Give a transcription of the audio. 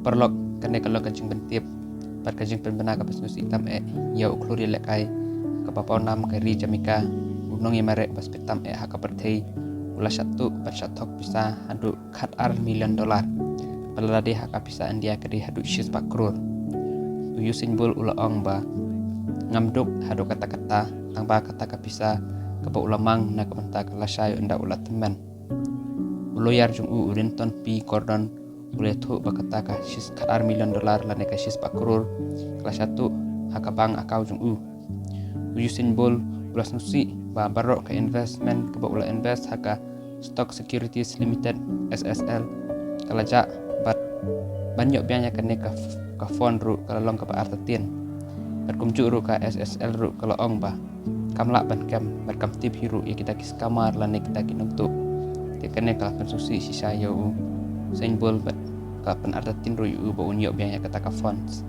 Perlok kene kalau kajing bentiap par kajing penbena ka pasnusi tam ya ukluri lekai ka papau nam ka ri jamika unong yamare bas petam haka perthei ula satu par satok bisa hadu khat $1 million balade haka bisa India kadi hadu shis pakrur uyusin bul ula ong ba ngamduk hadu kata-kata tangba kata ka bisa ka pa ulamang na kamanta ka lasay unda ula teman uloyar jung urinton pi kordon boleh tu berkata kah sis $1 million la neka sis pakrur kelas 1 hakabang akau jung uyusin bol ulas nusi ba barok ke investment ke ula invest haka Stock Securities Limited SSL kalaja bat banyak bianya ke neka ka fond ru kalau long ke ba artatin berkumju ru ka SSL ru kalau ong ba kamla ban kam berkam tip hiru ya kita kis kamar la nek kita kinuntuk tekene ka pensusi sisa yo Sain bol bat kapan artatin ru yu ba unyo biaya kata ka funds